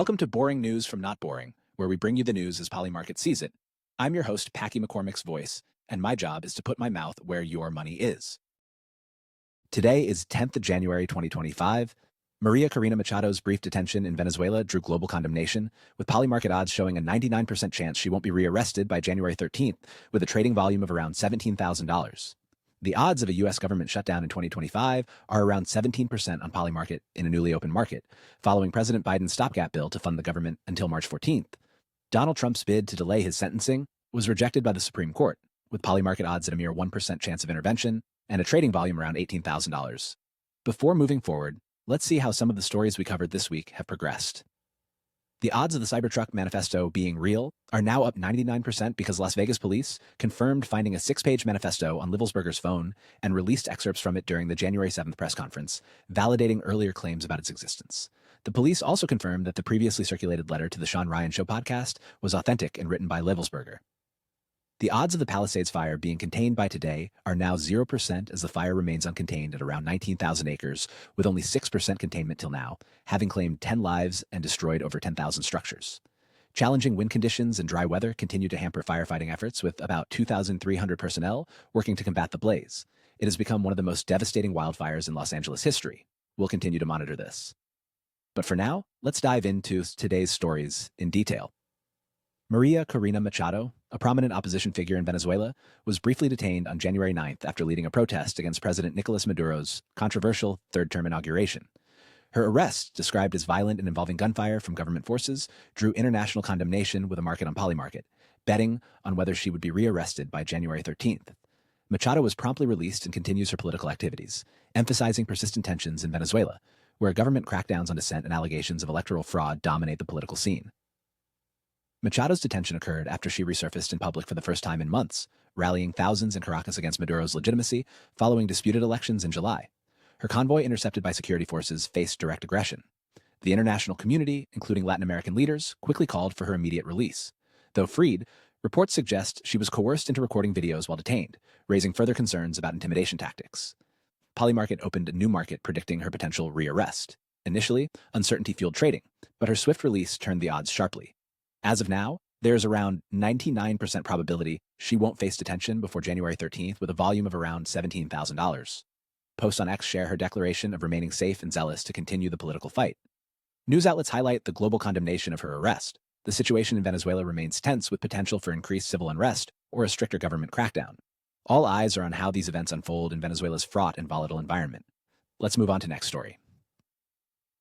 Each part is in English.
Welcome to Boring News from Not Boring, where we bring you the news as Polymarket sees it. I'm your host, Packy McCormick's voice, and my job is to put my mouth where your money is. Today is 10th of January 2025. Maria Corina Machado's brief detention in Venezuela drew global condemnation, with Polymarket odds showing a 99% chance she won't be rearrested by January 13th, with a trading volume of around $17,000. The odds of a U.S. government shutdown in 2025 are around 17% on Polymarket in a newly open market, following President Biden's stopgap bill to fund the government until March 14th. Donald Trump's bid to delay his sentencing was rejected by the Supreme Court, with Polymarket odds at a mere 1% chance of intervention and a trading volume around $18,000. Before moving forward, let's see how some of the stories we covered this week have progressed. The odds of the Cybertruck manifesto being real are now up 99% because Las Vegas police confirmed finding a 6-page manifesto on Livelsberger's phone and released excerpts from it during the January 7th press conference, validating earlier claims about its existence. The police also confirmed that the previously circulated letter to the Sean Ryan Show podcast was authentic and written by Livelsberger. The odds of the Palisades fire being contained by today are now 0% as the fire remains uncontained at around 19,000 acres, with only 6% containment till now, having claimed 10 lives and destroyed over 10,000 structures. Challenging wind conditions and dry weather continue to hamper firefighting efforts, with about 2,300 personnel working to combat the blaze. It has become one of the most devastating wildfires in Los Angeles history. We'll continue to monitor this. But for now, let's dive into today's stories in detail. Maria Corina Machado, a prominent opposition figure in Venezuela, was briefly detained on January 9th after leading a protest against President Nicolas Maduro's controversial third-term inauguration. Her arrest, described as violent and involving gunfire from government forces, drew international condemnation with a market on Polymarket, betting on whether she would be rearrested by January 13th. Machado was promptly released and continues her political activities, emphasizing persistent tensions in Venezuela, where government crackdowns on dissent and allegations of electoral fraud dominate the political scene. Machado's detention occurred after she resurfaced in public for the first time in months, rallying thousands in Caracas against Maduro's legitimacy following disputed elections in July. Her convoy, intercepted by security forces, faced direct aggression. The international community, including Latin American leaders, quickly called for her immediate release. Though freed, reports suggest she was coerced into recording videos while detained, raising further concerns about intimidation tactics. Polymarket opened a new market predicting her potential rearrest. Initially, uncertainty fueled trading, but her swift release turned the odds sharply. As of now, there is around 99% probability she won't face detention before January 13th with a volume of around $17,000. Posts on X share her declaration of remaining safe and zealous to continue the political fight. News outlets highlight the global condemnation of her arrest. The situation in Venezuela remains tense with potential for increased civil unrest or a stricter government crackdown. All eyes are on how these events unfold in Venezuela's fraught and volatile environment. Let's move on to next story.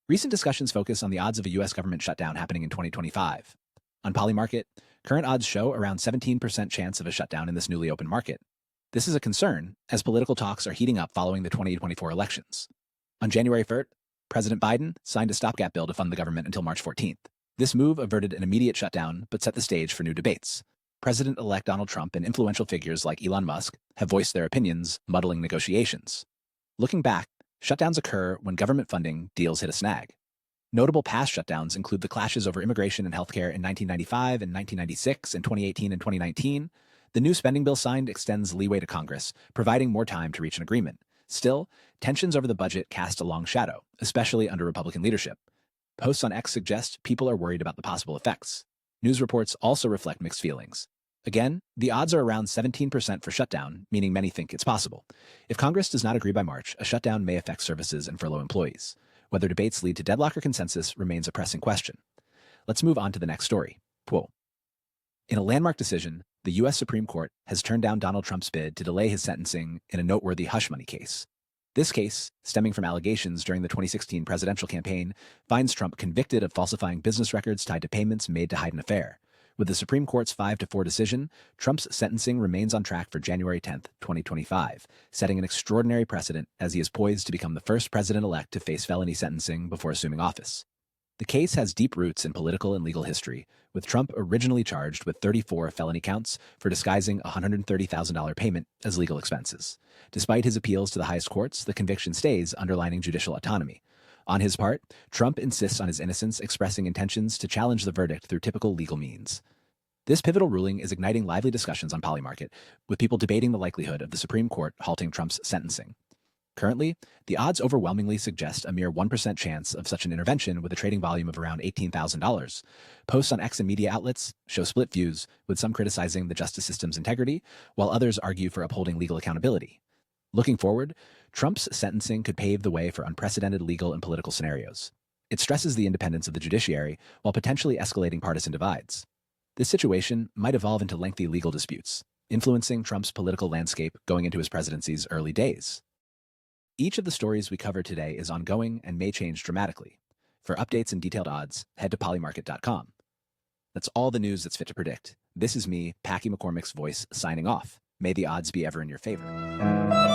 Recent discussions focus on the odds of a U.S. government shutdown happening in 2025. On Polymarket, current odds show around 17% chance of a shutdown in this newly open market. This is a concern, as political talks are heating up following the 2024 elections. On January 3rd, President Biden signed a stopgap bill to fund the government until March 14th. This move averted an immediate shutdown, but set the stage for new debates. President-elect Donald Trump and influential figures like Elon Musk have voiced their opinions, muddling negotiations. Looking back, shutdowns occur when government funding deals hit a snag. Notable past shutdowns include the clashes over immigration and healthcare in 1995 and 1996 and 2018 and 2019. The new spending bill signed extends leeway to Congress, providing more time to reach an agreement. Still, tensions over the budget cast a long shadow, especially under Republican leadership. Posts on X suggest people are worried about the possible effects. News reports also reflect mixed feelings. Again, the odds are around 17% for shutdown, meaning many think it's possible. If Congress does not agree by March, a shutdown may affect services and furlough employees. Whether debates lead to deadlock or consensus remains a pressing question. Let's move on to the next story. Quote. In a landmark decision, the U.S. Supreme Court has turned down Donald Trump's bid to delay his sentencing in a noteworthy hush money case. This case, stemming from allegations during the 2016 presidential campaign, finds Trump convicted of falsifying business records tied to payments made to hide an affair. With the Supreme Court's 5-4 decision, Trump's sentencing remains on track for January 10th, 2025, setting an extraordinary precedent as he is poised to become the first president-elect to face felony sentencing before assuming office. The case has deep roots in political and legal history, with Trump originally charged with 34 felony counts for disguising a $130,000 payment as legal expenses. Despite his appeals to the highest courts, the conviction stays, underlining judicial autonomy. On his part, Trump insists on his innocence, expressing intentions to challenge the verdict through typical legal means. This pivotal ruling is igniting lively discussions on Polymarket, with people debating the likelihood of the Supreme Court halting Trump's sentencing. Currently, the odds overwhelmingly suggest a mere 1% chance of such an intervention with a trading volume of around $18,000. Posts on X and media outlets show split views, with some criticizing the justice system's integrity, while others argue for upholding legal accountability. Looking forward, Trump's sentencing could pave the way for unprecedented legal and political scenarios. It stresses the independence of the judiciary while potentially escalating partisan divides. This situation might evolve into lengthy legal disputes, influencing Trump's political landscape going into his presidency's early days. Each of the stories we cover today is ongoing and may change dramatically. For updates and detailed odds, head to polymarket.com. That's all the news that's fit to predict. This is me, Packy McCormick's voice, signing off. May the odds be ever in your favor.